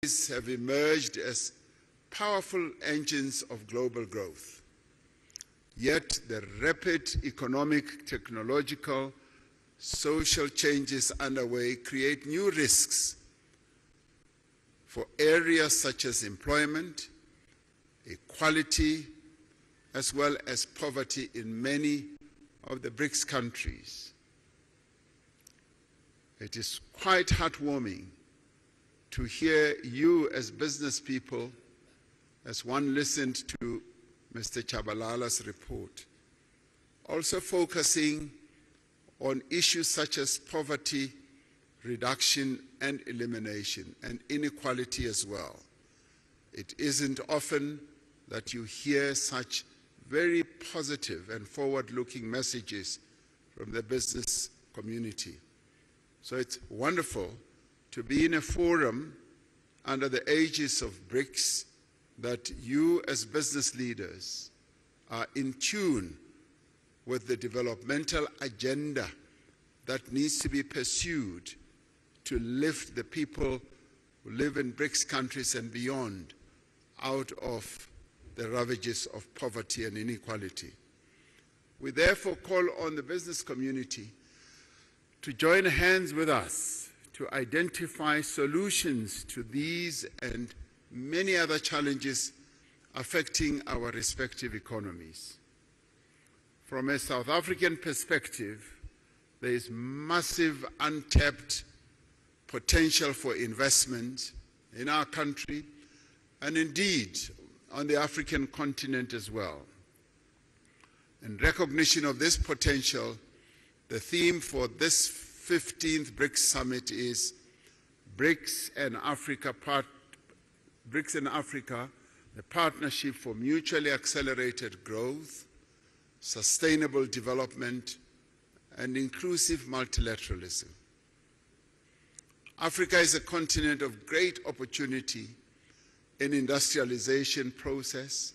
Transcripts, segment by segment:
have emerged as powerful engines of global growth. Yet the rapid economic, technological, social changes underway create new risks for areas such as employment, equality, as well as poverty in many of the BRICS countries. It is quite heartwarming to hear you as business people, as one listened to Mr. Chabalala's report, also focusing on issues such as poverty reduction and elimination, and inequality as well. It isn't often that you hear such very positive and forward-looking messages from the business community. So it's wonderful to be in a forum under the aegis of BRICS that you as business leaders are in tune with the developmental agenda that needs to be pursued to lift the people who live in BRICS countries and beyond out of the ravages of poverty and inequality. We therefore call on the business community to join hands with us to identify solutions to these and many other challenges affecting our respective economies. From a South African perspective, there is massive untapped potential for investment in our country and indeed on the African continent as well. In recognition of this potential, the theme for this 15th BRICS Summit is BRICS and Africa, the partnership for mutually accelerated growth, sustainable development, and inclusive multilateralism. Africa is a continent of great opportunity in industrialization process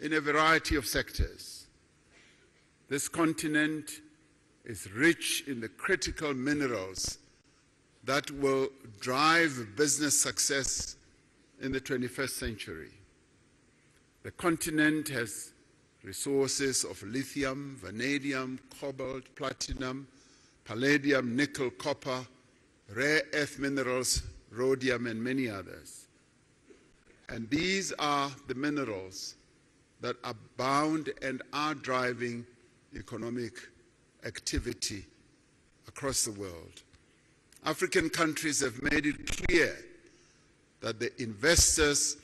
in a variety of sectors. This continent is rich in the critical minerals that will drive business success in the 21st century. The continent has resources of lithium, vanadium, cobalt, platinum, palladium, nickel, copper, rare earth minerals, rhodium, and many others. And these are the minerals that abound and are driving economic activity across the world. African countries have made it clear that the investors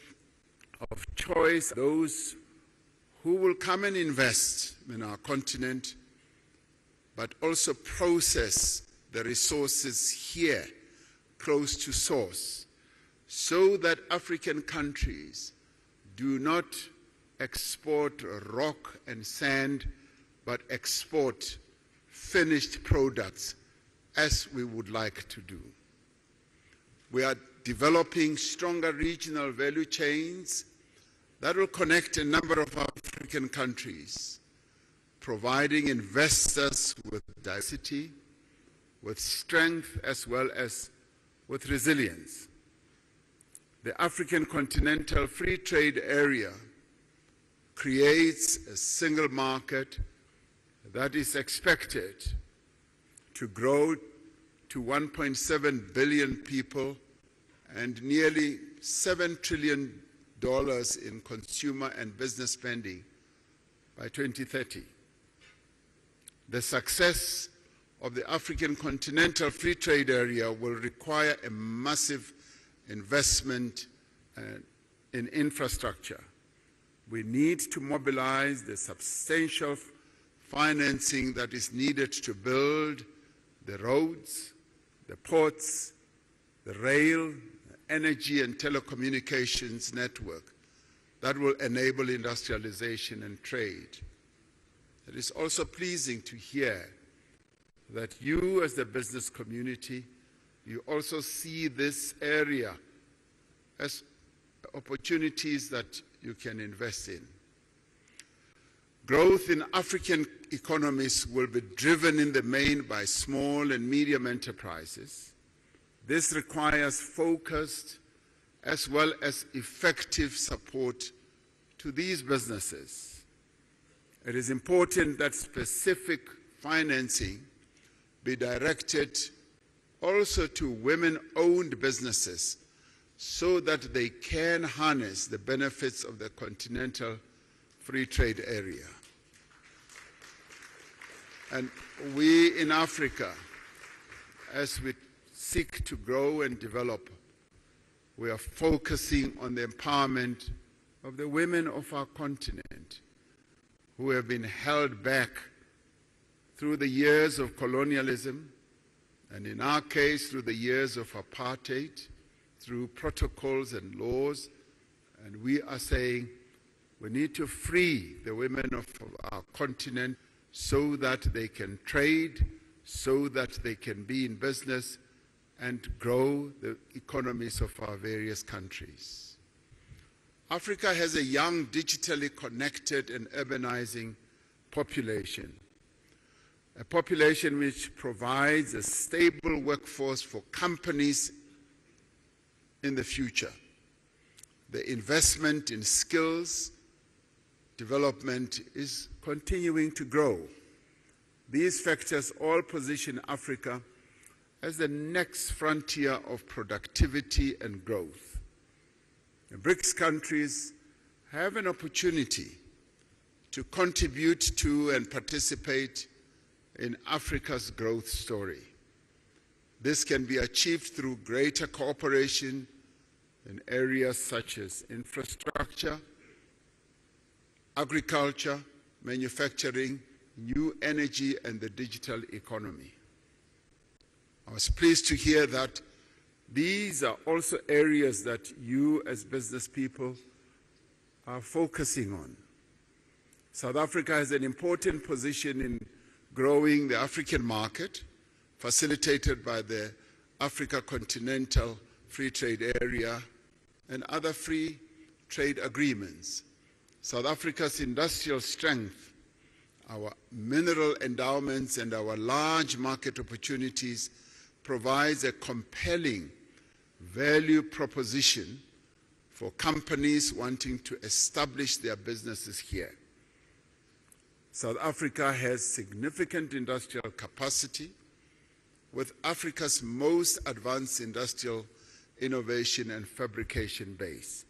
of choice, those who will come and invest in our continent, but also process the resources here, close to source, so that African countries do not export rock and sand, but export finished products as we would like to do. We are developing stronger regional value chains that will connect a number of African countries, providing investors with diversity, with strength, as well as with resilience. The African Continental Free Trade Area creates a single market that is expected to grow to 1.7 billion people and nearly $7 trillion in consumer and business spending by 2030. The success of the African Continental Free Trade Area will require a massive investment in infrastructure. We need to mobilize the substantial financing that is needed to build the roads, the ports, the rail, the energy and telecommunications network that will enable industrialization and trade. It is also pleasing to hear that you as the business community, you also see this area as opportunities that you can invest in. Growth in African economies will be driven in the main by small and medium enterprises. This requires focused as well as effective support to these businesses. It is important that specific financing be directed also to women-owned businesses so that they can harness the benefits of the continental free trade area. And we in Africa, as we seek to grow and develop, we are focusing on the empowerment of the women of our continent who have been held back through the years of colonialism, and in our case, through the years of apartheid, through protocols and laws. And we are saying we need to free the women of our continent so that they can trade, so that they can be in business and grow the economies of our various countries. Africa has a young, digitally connected and urbanizing population, a population which provides a stable workforce for companies in the future. The investment in skills development is continuing to grow. These factors all position Africa as the next frontier of productivity and growth. The BRICS countries have an opportunity to contribute to and participate in Africa's growth story. This can be achieved through greater cooperation in areas such as infrastructure, agriculture, manufacturing, new energy, and the digital economy. I was pleased to hear that these are also areas that you as business people are focusing on. South Africa has an important position in growing the African market, facilitated by the Africa Continental Free Trade Area and other free trade agreements. South Africa's industrial strength, our mineral endowments, and our large market opportunities provides a compelling value proposition for companies wanting to establish their businesses here. South Africa has significant industrial capacity with Africa's most advanced industrial innovation and fabrication base.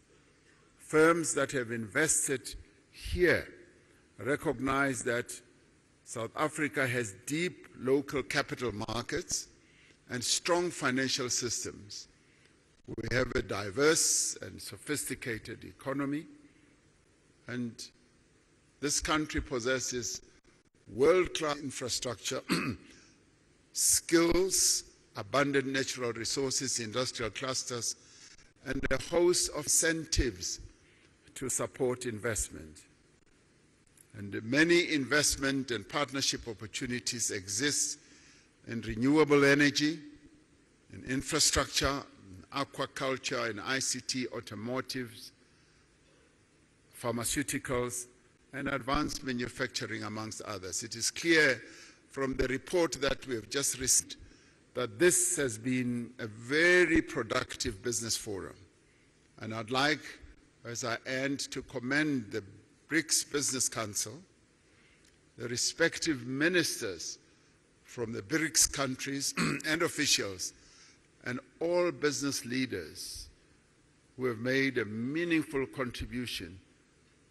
Firms that have invested here recognize that South Africa has deep local capital markets and strong financial systems. We have a diverse and sophisticated economy, and this country possesses world-class infrastructure, skills, abundant natural resources, industrial clusters, and a host of incentives to support investment. And many investment and partnership opportunities exist in renewable energy, in infrastructure, in aquaculture, in ICT, automotives, pharmaceuticals, and advanced manufacturing, amongst others. It is clear from the report that we have just received that this has been a very productive business forum. And I'd like, as I end, to commend the BRICS Business Council, the respective ministers from the BRICS countries and officials, and all business leaders who have made a meaningful contribution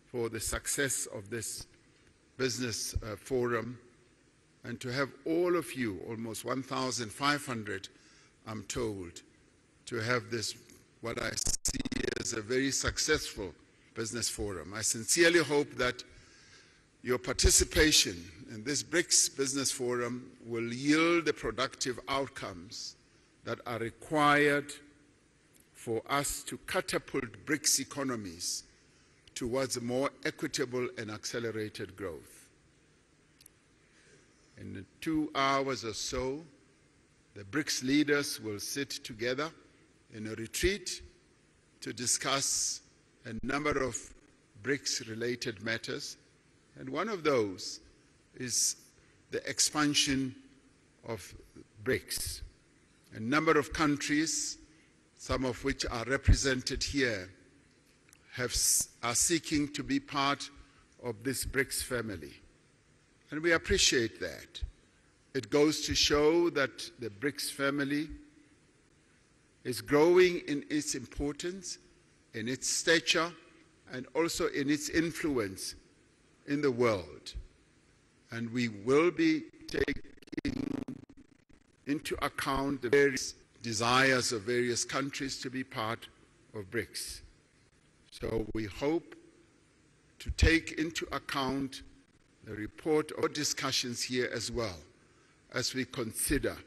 for the success of this business forum, and to have all of you, almost 1,500, I'm told, to have this, what I see as a very successful business forum. I sincerely hope that your participation in this BRICS Business Forum will yield the productive outcomes that are required for us to catapult BRICS economies towards a more equitable and accelerated growth. In 2 hours or so, the BRICS leaders will sit together in a retreat to discuss a number of BRICS-related matters, and one of those is the expansion of BRICS. A number of countries, some of which are represented here, are seeking to be part of this BRICS family. And we appreciate that. It goes to show that the BRICS family is growing in its importance, in its stature, and also in its influence in the world. And we will be taking into account the various desires of various countries to be part of BRICS. So we hope to take into account the report or discussions here as well as we consider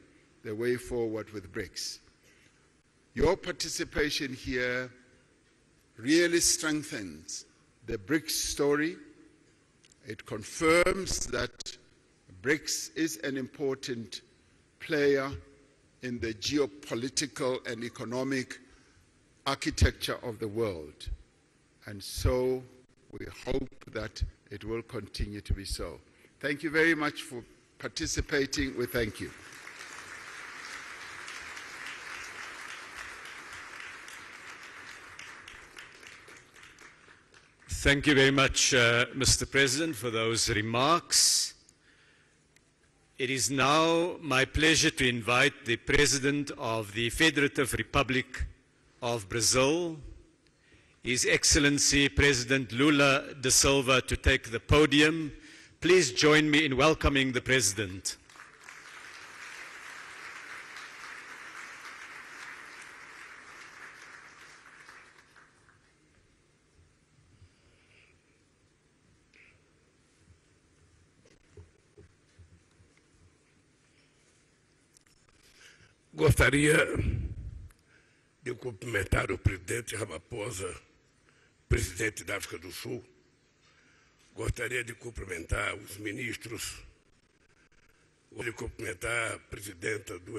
the way forward with BRICS. Your participation here really strengthens the BRICS story. It confirms that BRICS is an important player in the geopolitical and economic architecture of the world. And so we hope that it will continue to be so. Thank you very much for participating. We thank you. Thank you very much, Mr. President, for those remarks. It is now my pleasure to invite the President of the Federative Republic of Brazil, His Excellency President Lula da Silva, to take the podium. Please join me in welcoming the President. Gostaria de cumprimentar o presidente Ramaphosa, presidente da África do Sul. Gostaria de cumprimentar os ministros. Gostaria de cumprimentar a presidenta do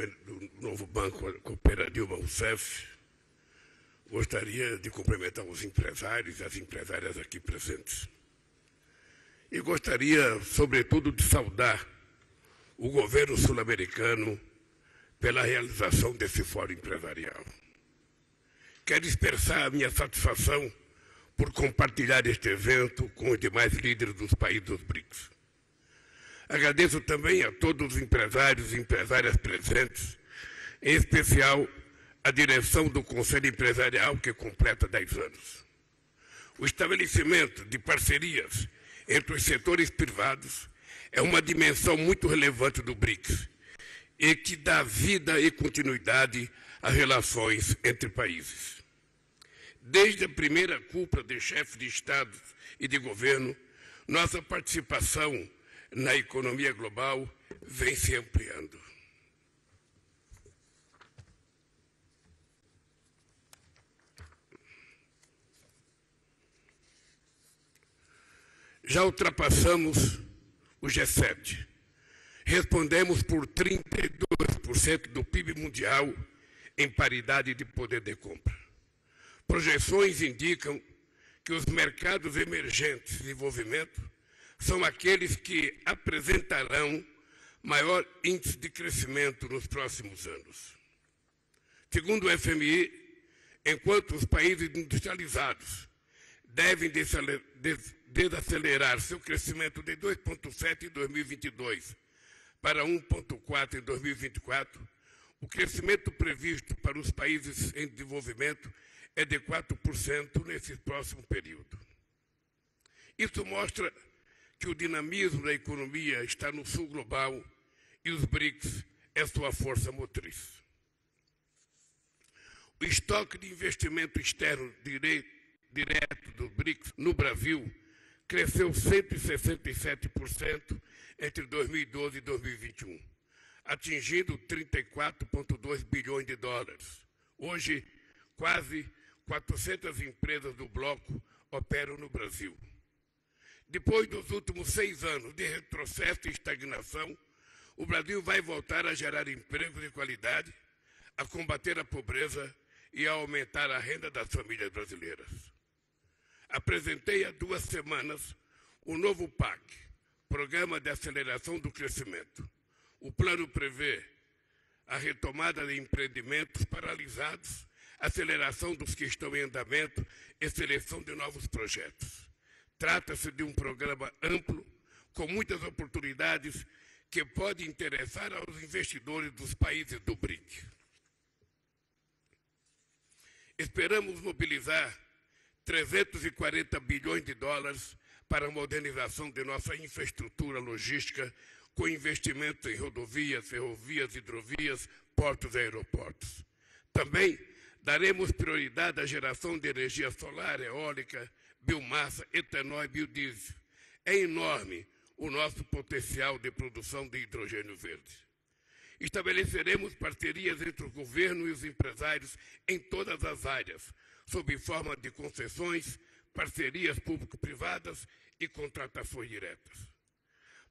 novo Banco Cooperativo, Rousseff. Gostaria de cumprimentar os empresários e as empresárias aqui presentes. E gostaria, sobretudo, de saudar o governo sul-americano pela realização desse fórum empresarial. Quero expressar a minha satisfação por compartilhar este evento com os demais líderes dos países dos BRICS. Agradeço também a todos os empresários e empresárias presentes, em especial a direção do Conselho Empresarial, que completa 10 anos. O estabelecimento de parcerias entre os setores privados é uma dimensão muito relevante do BRICS, e que dá vida e continuidade às relações entre países. Desde a primeira cúpula de chefes de Estado e de governo, nossa participação na economia global vem se ampliando. Já ultrapassamos o G7. Respondemos por 32% do PIB mundial em paridade de poder de compra. Projeções indicam que os mercados emergentes de desenvolvimento são aqueles que apresentarão maior índice de crescimento nos próximos anos. Segundo o FMI, enquanto os países industrializados devem desacelerar seu crescimento de 2,7% em 2022 para 1,4% em 2024, o crescimento previsto para os países em desenvolvimento é de 4% nesse próximo período. Isso mostra que o dinamismo da economia está no sul global e os BRICS é sua força motriz. O estoque de investimento externo direto dos BRICS no Brasil cresceu 167% entre 2012 e 2021, atingindo 34,2 bilhões de dólares. Hoje, quase 400 empresas do bloco operam no Brasil. Depois dos últimos 6 anos de retrocesso e estagnação, o Brasil vai voltar a gerar empregos de qualidade, a combater a pobreza e a aumentar a renda das famílias brasileiras. Apresentei há 2 semanas o novo PAC, Programa de Aceleração do Crescimento. O plano prevê a retomada de empreendimentos paralisados, aceleração dos que estão em andamento e seleção de novos projetos. Trata-se de um programa amplo, com muitas oportunidades que pode interessar aos investidores dos países do BRICS. Esperamos mobilizar 340 bilhões de dólares para a modernização de nossa infraestrutura logística, com investimentos em rodovias, ferrovias, hidrovias, portos e aeroportos. Também daremos prioridade à geração de energia solar, eólica, biomassa, etanol e biodiesel. É enorme o nosso potencial de produção de hidrogênio verde. Estabeleceremos parcerias entre o governo e os empresários em todas as áreas, sob forma de concessões, parcerias público-privadas e contratações diretas.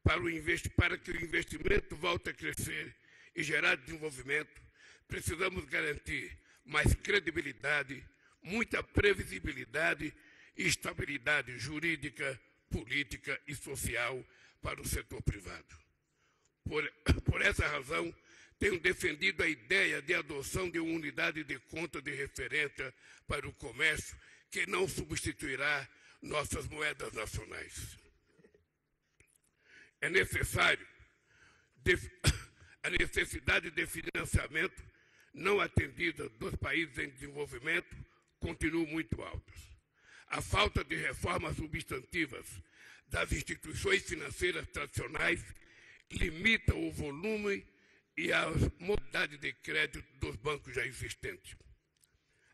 Para que o investimento volte a crescer e gerar desenvolvimento, precisamos garantir mais credibilidade, muita previsibilidade e estabilidade jurídica, política e social para o setor privado. Por essa razão, tenho defendido a ideia de adoção de uma unidade de conta de referência para o comércio que não substituirá nossas moedas nacionais. É necessário a necessidade de financiamento não atendida dos países em desenvolvimento continua muito alta. A falta de reformas substantivas das instituições financeiras tradicionais limita o volume e a modalidade de crédito dos bancos já existentes.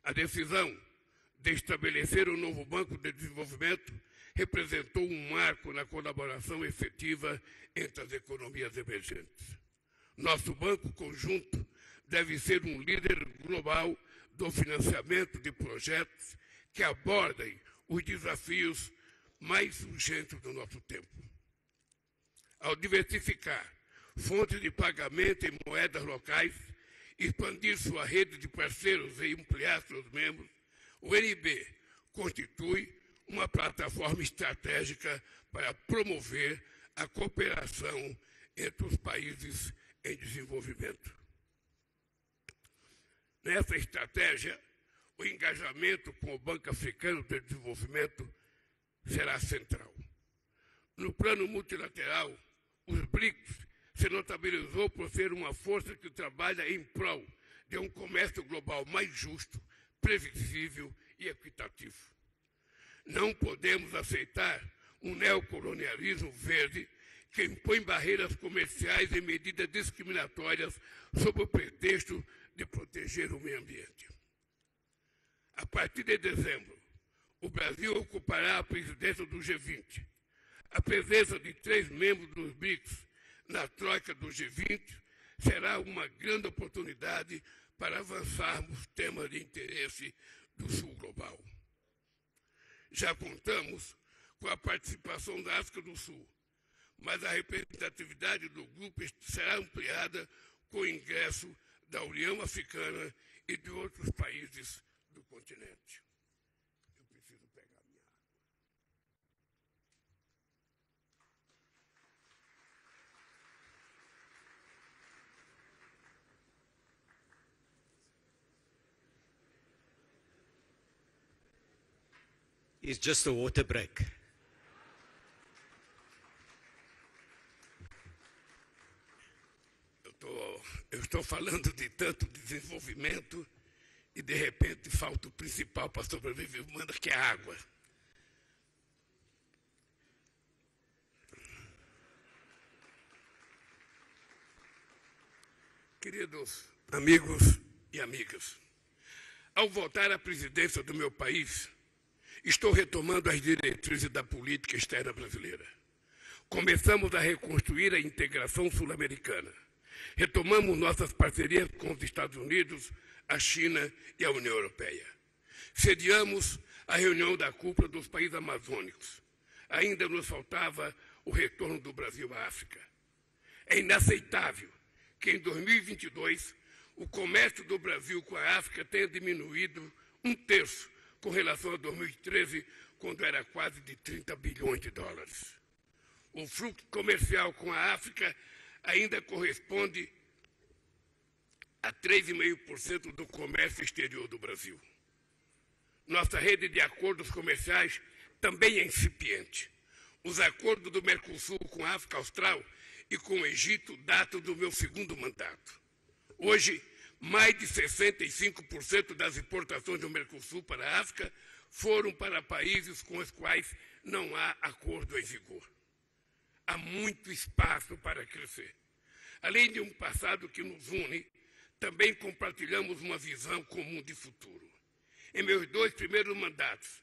A decisão de estabelecer um novo Banco de Desenvolvimento representou um marco na colaboração efetiva entre as economias emergentes. Nosso banco conjunto deve ser um líder global do financiamento de projetos que abordem os desafios mais urgentes do nosso tempo. Ao diversificar fontes de pagamento em moedas locais, expandir sua rede de parceiros e ampliar seus membros, o NB constitui uma plataforma estratégica para promover a cooperação entre os países em desenvolvimento. Nessa estratégia, o engajamento com o Banco Africano de Desenvolvimento será central. No plano multilateral, os BRICS se notabilizou por ser uma força que trabalha em prol de um comércio global mais justo, previsível e equitativo. Não podemos aceitar um neocolonialismo verde que impõe barreiras comerciais e medidas discriminatórias sob o pretexto de proteger o meio ambiente. A partir de dezembro, o Brasil ocupará a presidência do G20. A presença de 3 membros dos BRICS na troika do G20 será uma grande oportunidade para avançarmos temas de interesse do Sul global. Já contamos com a participação da África do Sul, mas a representatividade do grupo será ampliada com o ingresso da União Africana e de outros países do continente. Eu preciso pegar minha água. It's just a water break. Eu estou falando de tanto desenvolvimento e, de repente, falta o principal para sobreviver humana, que é a água. Queridos amigos e amigas, ao voltar à presidência do meu país, estou retomando as diretrizes da política externa brasileira. Começamos a reconstruir a integração sul-americana. Retomamos nossas parcerias com os Estados Unidos, a China e a União Europeia. Sediamos a reunião da cúpula dos países amazônicos. Ainda nos faltava o retorno do Brasil à África. É inaceitável que em 2022 o comércio do Brasil com a África tenha diminuído 1/3 com relação a 2013, quando era quase de 30 bilhões de dólares. O fluxo comercial com a África ainda corresponde a 3,5% do comércio exterior do Brasil. Nossa rede de acordos comerciais também é incipiente. Os acordos do Mercosul com a África Austral e com o Egito datam do meu segundo mandato. Hoje, mais de 65% das importações do Mercosul para a África foram para países com os quais não há acordo em vigor. Há muito espaço para crescer. Além de um passado que nos une, também compartilhamos uma visão comum de futuro. Em meus 2 primeiros mandatos,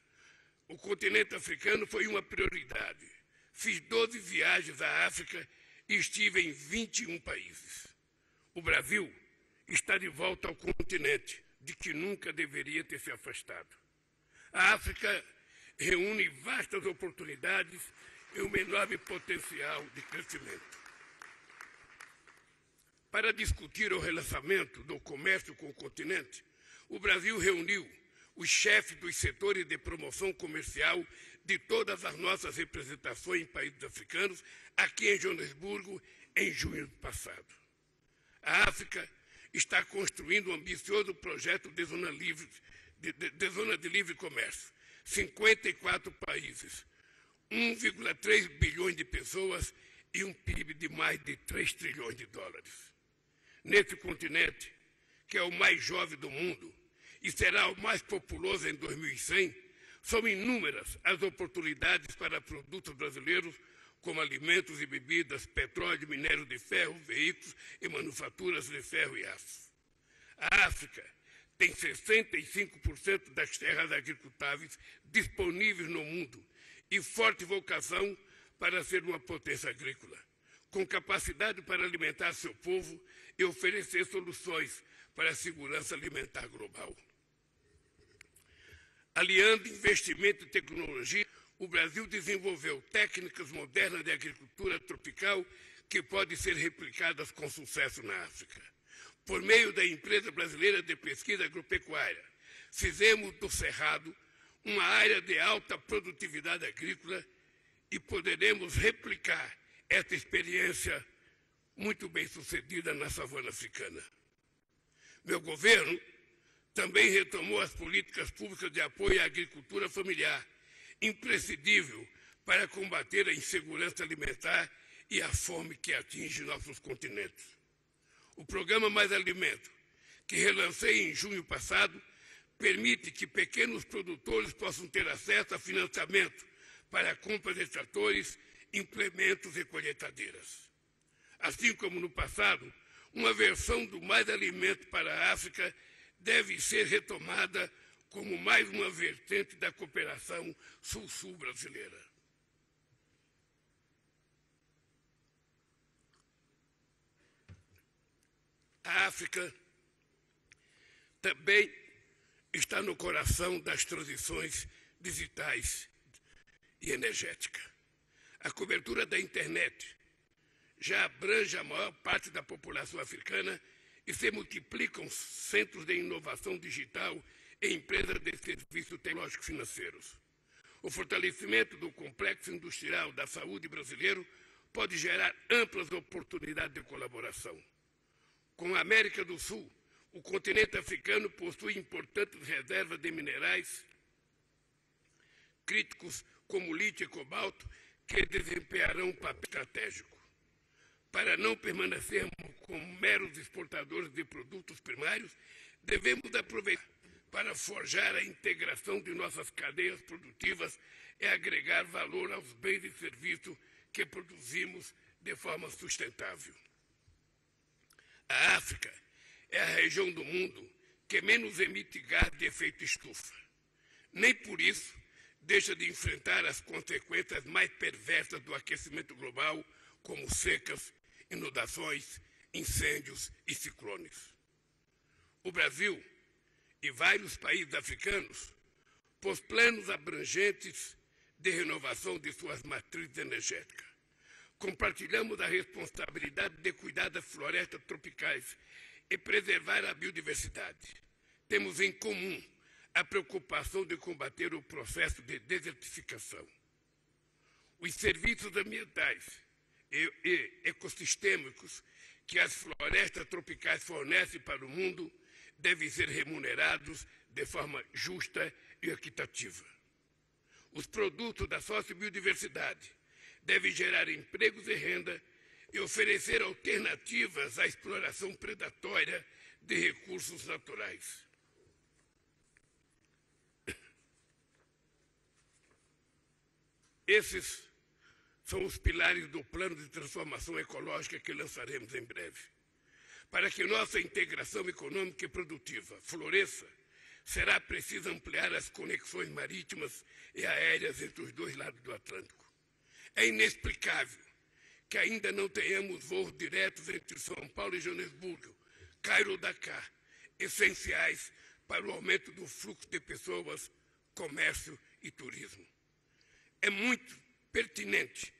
o continente africano foi uma prioridade. Fiz 12 viagens à África e estive em 21 países. O Brasil está de volta ao continente, de que nunca deveria ter se afastado. A África reúne vastas oportunidades e um enorme potencial de crescimento. Para discutir o relacionamento do comércio com o continente, o Brasil reuniu os chefes dos setores de promoção comercial de todas as nossas representações em países africanos, aqui em Johannesburg, em junho passado. A África está construindo um ambicioso projeto de zona de livre comércio. 54 países, 1,3 bilhões de pessoas e um PIB de mais de 3 trilhões de dólares. Nesse continente, que é o mais jovem do mundo e será o mais populoso em 2100, são inúmeras as oportunidades para produtos brasileiros, como alimentos e bebidas, petróleo, minério de ferro, veículos e manufaturas de ferro e aço. A África tem 65% das terras agricultáveis disponíveis no mundo e forte vocação para ser uma potência agrícola, com capacidade para alimentar seu povo e oferecer soluções para a segurança alimentar global. Aliando investimento e tecnologia, o Brasil desenvolveu técnicas modernas de agricultura tropical que podem ser replicadas com sucesso na África. Por meio da Empresa Brasileira de Pesquisa Agropecuária, fizemos do Cerrado uma área de alta produtividade agrícola e poderemos replicar esta experiência muito bem sucedida na savana africana. Meu governo também retomou as políticas públicas de apoio à agricultura familiar, imprescindível para combater a insegurança alimentar e a fome que atinge nossos continentes. O programa Mais Alimento, que relancei em junho passado, permite que pequenos produtores possam ter acesso a financiamento para a compra de tratores, implementos e colheitadeiras. Assim como no passado, uma versão do Mais Alimento para a África deve ser retomada como mais uma vertente da cooperação sul-sul brasileira. A África também está no coração das transições digitais e energéticas. A cobertura da internet já abrange a maior parte da população africana e se multiplicam centros de inovação digital e empresas de serviços tecnológicos financeiros. O fortalecimento do complexo industrial da saúde brasileiro pode gerar amplas oportunidades de colaboração. Com a América do Sul, o continente africano possui importantes reservas de minerais críticos como lítio e cobalto que desempenharão um papel estratégico. Para não permanecermos como meros exportadores de produtos primários, devemos aproveitar para forjar a integração de nossas cadeias produtivas e agregar valor aos bens e serviços que produzimos de forma sustentável. A África é a região do mundo que menos emite gás de efeito estufa. Nem por isso deixa de enfrentar as consequências mais perversas do aquecimento global, como secas, inundações, incêndios e ciclones. O Brasil e vários países africanos pôs planos abrangentes de renovação de suas matrizes energéticas. Compartilhamos a responsabilidade de cuidar das florestas tropicais e preservar a biodiversidade. Temos em comum a preocupação de combater o processo de desertificação. Os serviços ambientais e ecossistêmicos que as florestas tropicais fornecem para o mundo devem ser remunerados de forma justa e equitativa. Os produtos da sociobiodiversidade devem gerar empregos e renda e oferecer alternativas à exploração predatória de recursos naturais. Esses são os pilares do plano de transformação ecológica que lançaremos em breve. Para que nossa integração econômica e produtiva floresça, será preciso ampliar as conexões marítimas e aéreas entre os dois lados do Atlântico. É inexplicável que ainda não tenhamos voos diretos entre São Paulo e Johannesburg, Cairo ou Dakar, essenciais para o aumento do fluxo de pessoas, comércio e turismo. É muito pertinente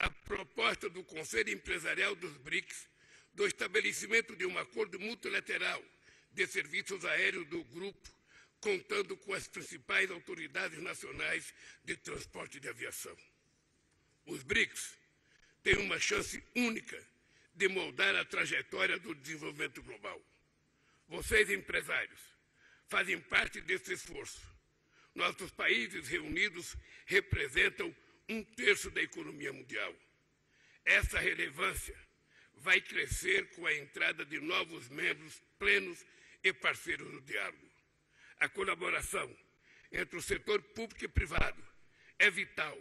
a proposta do Conselho Empresarial dos BRICS do estabelecimento de um acordo multilateral de serviços aéreos do grupo, contando com as principais autoridades nacionais de transporte de aviação. Os BRICS têm uma chance única de moldar a trajetória do desenvolvimento global. Vocês, empresários, fazem parte desse esforço. Nossos países reunidos representam 1/3 da economia mundial. Essa relevância vai crescer com a entrada de novos membros plenos e parceiros do diálogo. A colaboração entre o setor público e privado é vital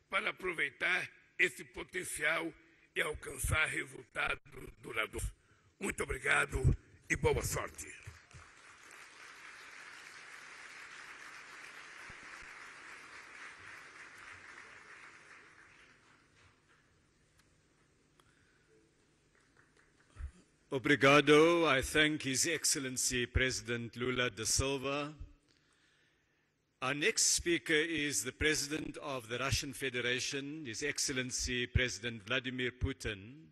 para aproveitar esse potencial e alcançar resultados duradouros. Muito obrigado e boa sorte. Obrigado. I thank His Excellency President Lula da Silva. Our next speaker is the President of the Russian Federation, His Excellency President Vladimir Putin,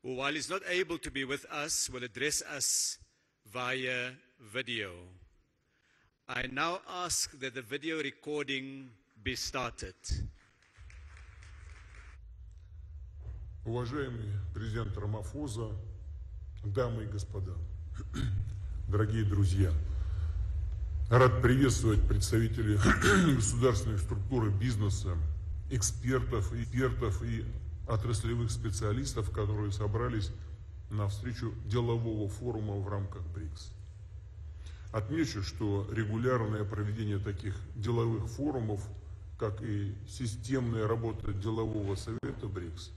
who, while he's not able to be with us, will address us via video. I now ask that the video recording be started. Уважаемый президент Рамафоза, дамы и господа, дорогие друзья, рад приветствовать представителей государственных структур и бизнеса, экспертов и отраслевых специалистов, которые собрались на встречу делового форума в рамках БРИКС. Отмечу, что регулярное проведение таких деловых форумов, как и системная работа делового совета БРИКС,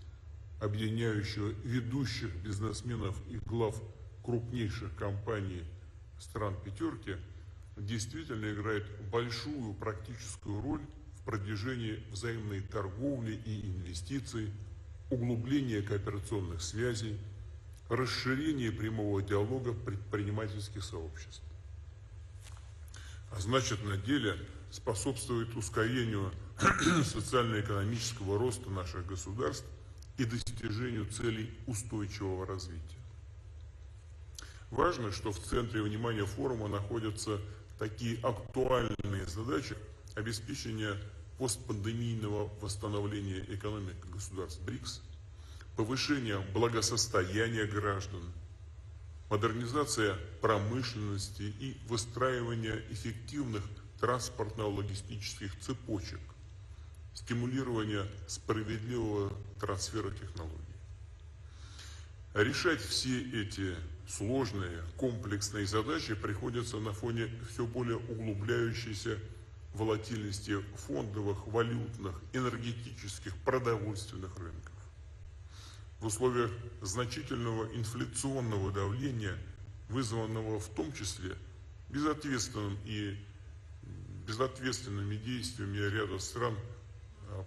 объединяющего ведущих бизнесменов и глав крупнейших компаний стран пятерки, действительно играет большую практическую роль в продвижении взаимной торговли и инвестиций, углублении кооперационных связей, расширении прямого диалога предпринимательских сообществ. А значит, на деле способствует ускорению социально-экономического роста наших государств и достижению целей устойчивого развития. Важно, что в центре внимания форума находятся такие актуальные задачи обеспечения постпандемийного восстановления экономик государств БРИКС, повышения благосостояния граждан, модернизация промышленности и выстраивание эффективных транспортно-логистических цепочек, стимулирование справедливого трансфера технологий. Решать все эти сложные, комплексные задачи приходится на фоне все более углубляющейся волатильности фондовых, валютных, энергетических, продовольственных рынков. В условиях значительного инфляционного давления, вызванного в том числе безответственными действиями ряда стран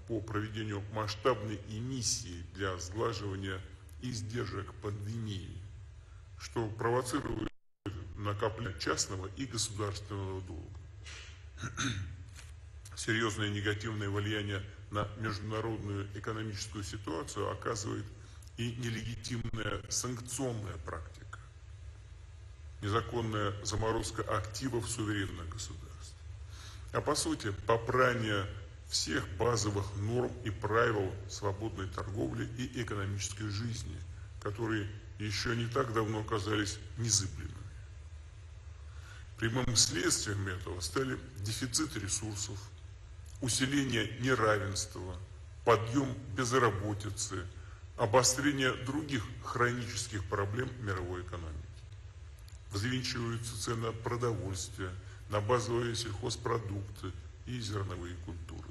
по проведению масштабной эмиссии для сглаживания издержек пандемии, что провоцирует накопление частного и государственного долга. Серьезное негативное влияние на международную экономическую ситуацию оказывает и нелегитимная санкционная практика, незаконная заморозка активов суверенных государств, а по сути попрание всех базовых норм и правил свободной торговли и экономической жизни, которые еще не так давно казались незыблемыми. Прямым следствием этого стали дефицит ресурсов, усиление неравенства, подъем безработицы, обострение других хронических проблем мировой экономики. Взвинчиваются цены на продовольствие, на базовые сельхозпродукты и зерновые культуры.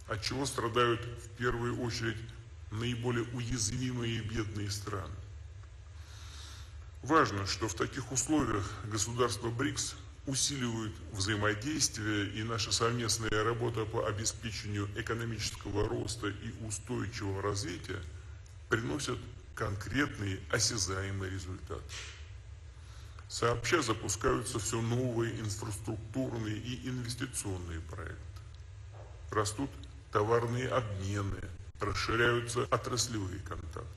От чего страдают в первую очередь наиболее уязвимые и бедные страны. Важно, что в таких условиях государства БРИКС усиливают взаимодействие, и наша совместная работа по обеспечению экономического роста и устойчивого развития приносят конкретные осязаемые результаты. Сообща запускаются все новые инфраструктурные и инвестиционные проекты. Растут товарные обмены, расширяются отраслевые контакты.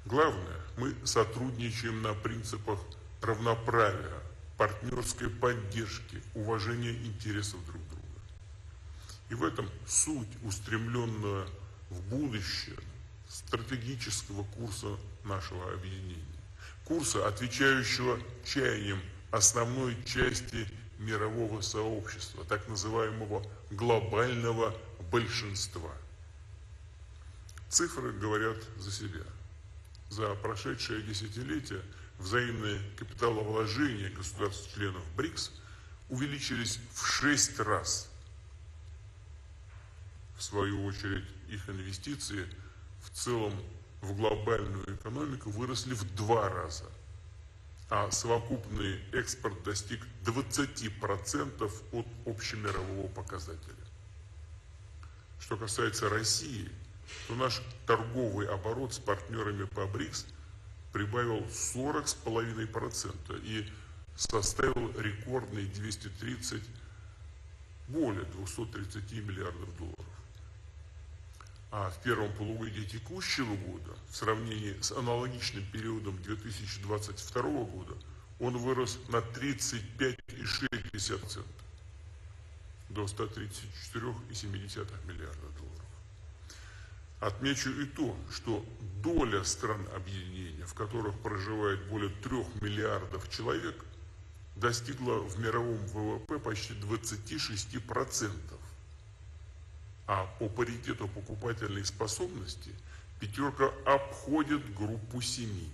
Главное, мы сотрудничаем на принципах равноправия, партнерской поддержки, уважения интересов друг друга. И в этом суть устремленного в будущее стратегического курса нашего объединения. Курса, отвечающего чаяниям основной части мирового сообщества, так называемого глобального большинства. Цифры говорят за себя. За прошедшее десятилетие взаимные капиталовложения государств-членов БРИКС увеличились в 6 раз. В свою очередь, их инвестиции в целом в глобальную экономику выросли в 2 раза, а совокупный экспорт достиг 20% от общемирового показателя. Что касается России, то наш торговый оборот с партнерами по БРИКС прибавил 40,5% и составил рекордные более 230 миллиардов долларов. А в первом полугодии текущего года, в сравнении с аналогичным периодом 2022 года, он вырос на 35,6%, до 134,7 миллиарда долларов. Отмечу и то, что доля стран объединения, в которых проживает более 3 миллиардов человек, достигла в мировом ВВП почти 26%. А по паритету покупательной способности пятерка обходит группу 7.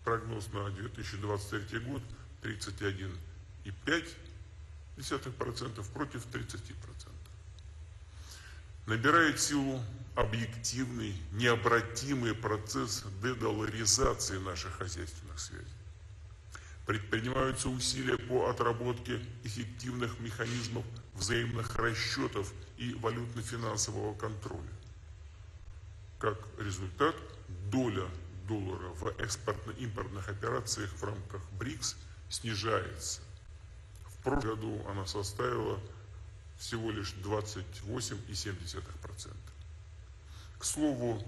Прогноз на 2023 год 31,5% против 30%. Набирает силу объективный, необратимый процесс дедоларизации наших хозяйственных связей. Предпринимаются усилия по отработке эффективных механизмов взаимных расчетов и валютно-финансового контроля. Как результат, доля доллара в экспортно-импортных операциях в рамках БРИКС снижается. В прошлом году она составила всего лишь 28,7%. К слову,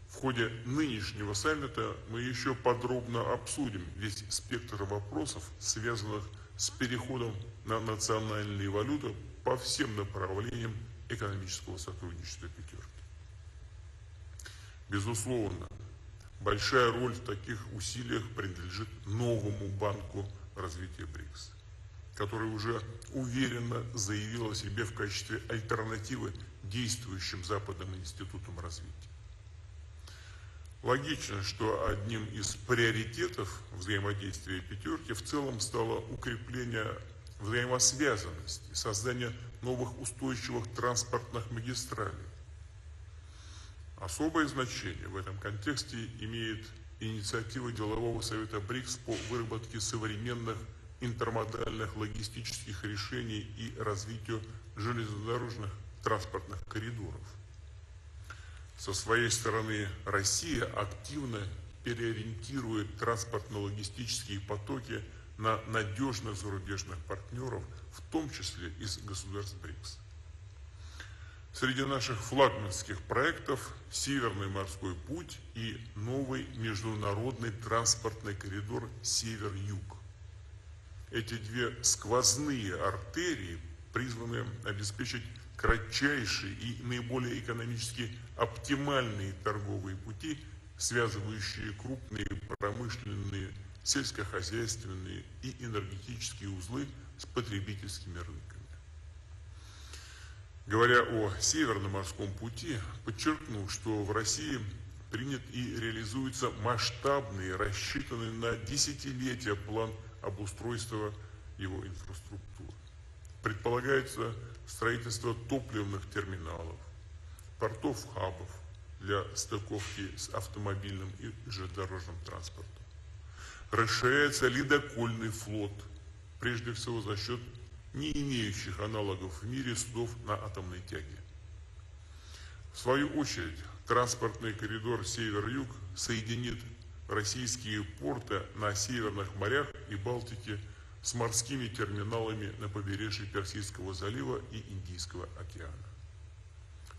в ходе нынешнего саммита мы еще подробно обсудим весь спектр вопросов, связанных с переходом на национальные валюты по всем направлениям экономического сотрудничества пятерки. Безусловно, большая роль в таких усилиях принадлежит новому банку развития БРИКС, который уже уверенно заявил о себе в качестве альтернативы действующим западным институтам развития. Логично, что одним из приоритетов взаимодействия пятерки в целом стало укрепление взаимосвязанности, создание новых устойчивых транспортных магистралей. Особое значение в этом контексте имеет инициатива делового совета БРИКС по выработке современных интермодальных логистических решений и развитию железнодорожных транспортных коридоров. Со своей стороны Россия активно переориентирует транспортно-логистические потоки на надежных зарубежных партнеров, в том числе из государств БРИКС. Среди наших флагманских проектов Северный морской путь и новый международный транспортный коридор Север-Юг. Эти две сквозные артерии призваны обеспечить кратчайшие и наиболее экономически оптимальные торговые пути, связывающие крупные промышленные, сельскохозяйственные и энергетические узлы с потребительскими рынками. Говоря о Северном морском пути, подчеркну, что в России принят и реализуется масштабный, рассчитанный на десятилетия план обустройства его инфраструктуры. Предполагается строительство топливных терминалов, портов-хабов для стыковки с автомобильным и железнодорожным транспортом. Расширяется ледокольный флот, прежде всего за счет не имеющих аналогов в мире судов на атомной тяге. В свою очередь, транспортный коридор Север-Юг соединит российские порты на Северных морях и Балтике с морскими терминалами на побережье Персидского залива и Индийского океана.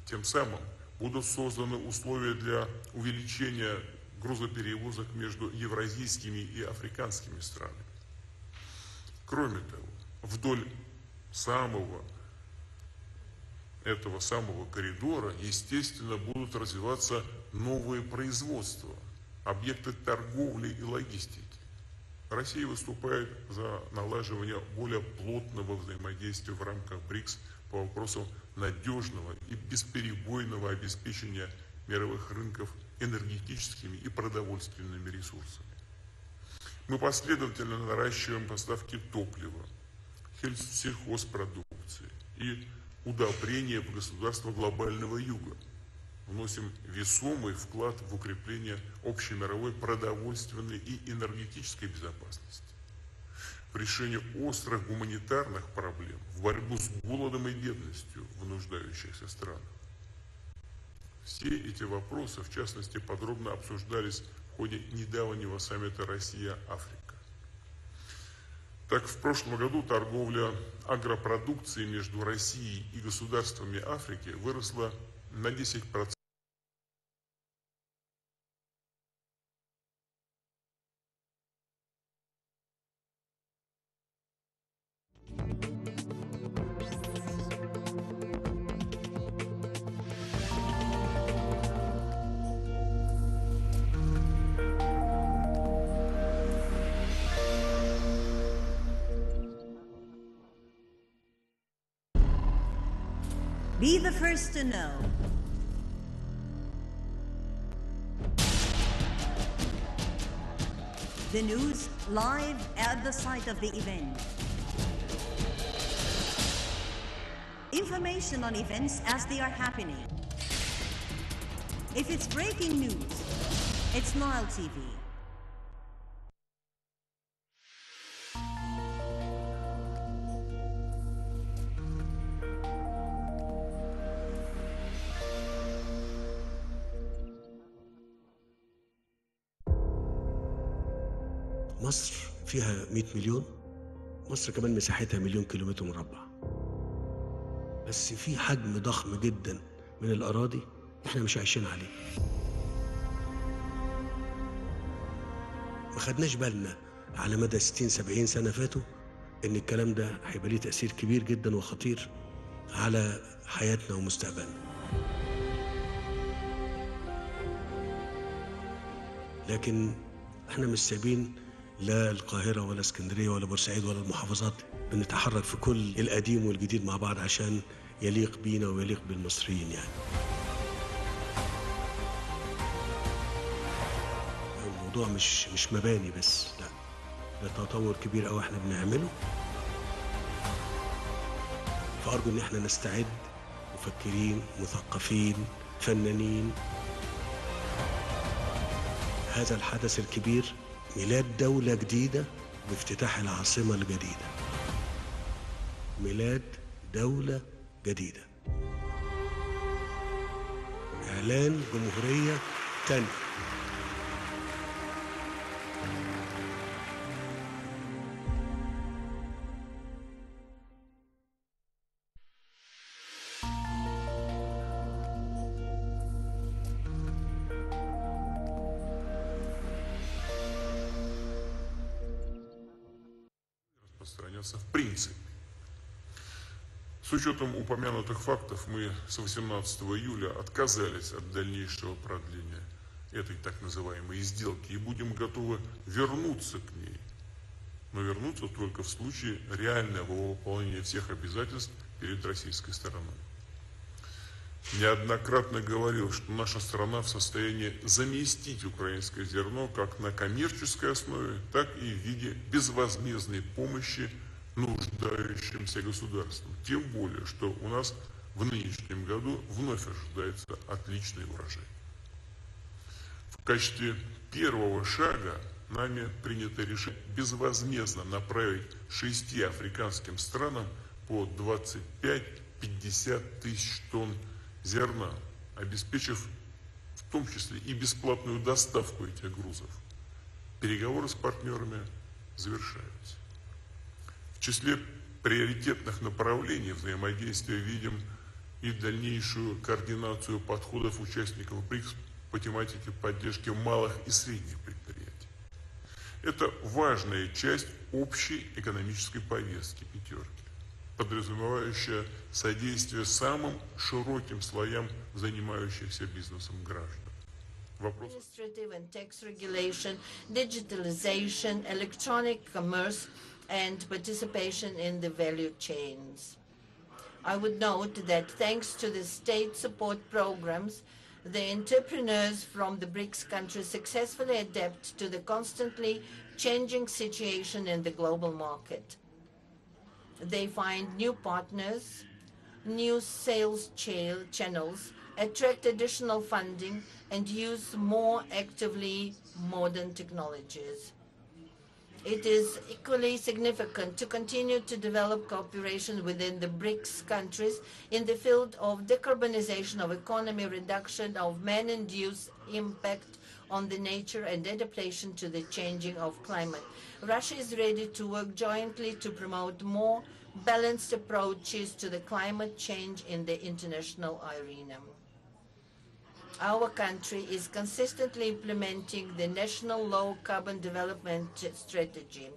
Тем самым будут созданы условия для увеличения грузоперевозок между евразийскими и африканскими странами. Кроме того, вдоль этого самого коридора, естественно, будут развиваться новые производства, объекты торговли и логистики. Россия выступает за налаживание более плотного взаимодействия в рамках БРИКС по вопросам надежного и бесперебойного обеспечения мировых рынков энергетическими и продовольственными ресурсами. Мы последовательно наращиваем поставки топлива, сельхозпродукции и удобрения в государства глобального юга. Вносим весомый вклад в укрепление общемировой продовольственной и энергетической безопасности, в решение острых гуманитарных проблем, в борьбу с голодом и бедностью в нуждающихся странах. Все эти вопросы, в частности, подробно обсуждались в ходе недавнего саммита Россия-Африка. Так, в прошлом году торговля агропродукцией между Россией и государствами Африки выросла на 10%. Be the first to know. The news live at the site of the event. Information on events as they are happening. If it's breaking news, it's Nile TV. مصر فيها 100 مليون. مصر كمان مساحتها 1,000,000 كيلومتر مربع. بس في حجم ضخم جدا من الأراضي احنا مش عايشين عليه. ما خدناش بالنا على مدى 60-70 سنة فاتوا إن الكلام ده هيبقى ليه تأثير كبير جدا وخطير على حياتنا ومستقبلنا. لكن احنا مش سايبين لا القاهرة ولا اسكندرية ولا بورسعيد ولا المحافظات، بنتحرك في كل القديم والجديد مع بعض عشان يليق بينا ويليق بالمصريين يعني. الموضوع مش مباني بس، لا، ده تطور كبير قوي احنا بنعمله. فأرجو ان احنا نستعد مفكرين مثقفين فنانين. هذا الحدث الكبير ميلاد دولة جديدة بافتتاح العاصمة الجديدة. ميلاد دولة جديدة. إعلان جمهورية تانية. Распространяться в принципе. С учетом упомянутых фактов, мы с 18 июля отказались от дальнейшего продления этой так называемой сделки и будем готовы вернуться к ней. Но вернуться только в случае реального выполнения всех обязательств перед российской стороной. Неоднократно говорил, что наша страна в состоянии заместить украинское зерно как на коммерческой основе, так и в виде безвозмездной помощи нуждающимся государствам. Тем более, что у нас в нынешнем году вновь ожидается отличный урожай. В качестве первого шага нами принято решение безвозмездно направить 6 африканским странам по 25-50 тысяч тонн зерна, обеспечив в том числе и бесплатную доставку этих грузов. Переговоры с партнерами завершаются. В числе приоритетных направлений взаимодействия видим и дальнейшую координацию подходов участников БРИКС по тематике поддержки малых и средних предприятий. Это важная часть общей экономической повестки «пятерки», подразумевающая содействие самым широким слоям занимающихся бизнесом граждан. Administrative and tax regulation, digitalization, electronic commerce, and participation in the value chains. I would note that thanks to the state support programs, the entrepreneurs from the BRICS countries successfully adapt to the constantly changing situation in the global market. They find new partners, new sales channels, attract additional funding, and use more actively modern technologies. It is equally significant to continue to develop cooperation within the BRICS countries in the field of decarbonization of economy, reduction of man-induced impact on the nature, and adaptation to the changing of climate. Russia is ready to work jointly to promote more balanced approaches to the climate change in the international arena. Our country is consistently implementing the National Low Carbon Development Strategy.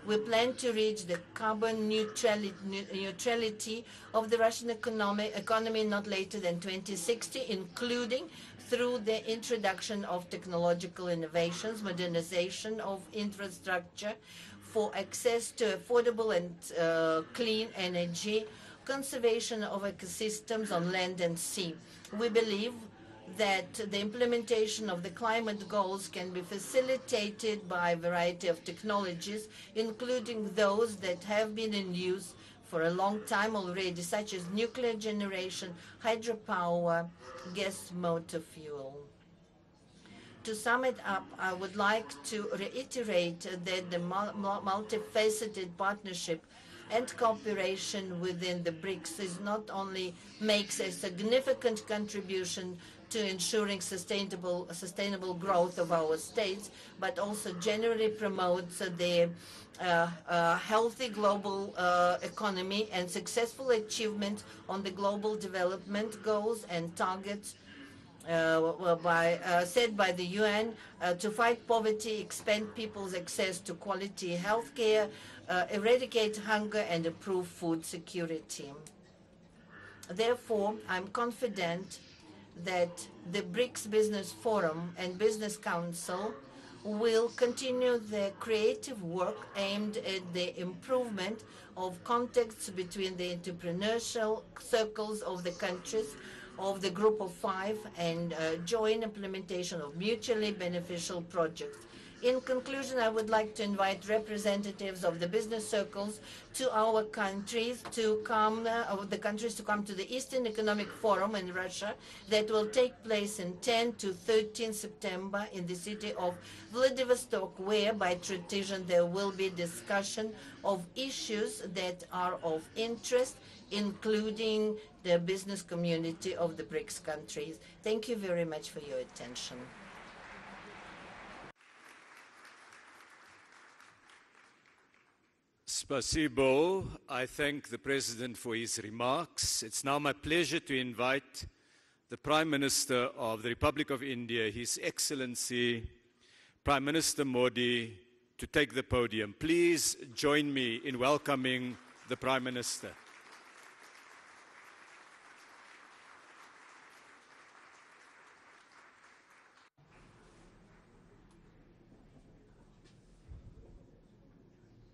We plan to reach the carbon neutrality of the Russian economy not later than 2060, including through the introduction of technological innovations, modernization of infrastructure for access to affordable and clean energy, conservation of ecosystems on land and sea. We believe that the implementation of the climate goals can be facilitated by a variety of technologies, including those that have been in use for a long time already, such as nuclear generation, hydropower, gas motor fuel. To sum it up, I would like to reiterate that the multifaceted partnership and cooperation within the BRICS is not only makes a significant contribution to ensuring sustainable growth of our states, but also generally promotes the healthy global economy and successful achievement on the global development goals and targets set by the UN to fight poverty, expand people's access to quality health care, eradicate hunger, and improve food security. Therefore, I'm confident that the BRICS Business Forum and Business Council will continue the creative work aimed at the improvement of contacts between the entrepreneurial circles of the countries of the Group of Five and joint implementation of mutually beneficial projects. In conclusion, I would like to invite representatives of the business circles to our countries to come, to come to the Eastern Economic Forum in Russia that will take place in 10 to 13 September in the city of Vladivostok, where by tradition there will be discussion of issues that are of interest, including the business community of the BRICS countries. Thank you very much for your attention. Spasibo. I thank the President for his remarks. It's now my pleasure to invite the Prime Minister of the Republic of India, His Excellency Prime Minister Modi, to take the podium. Please join me in welcoming the Prime Minister.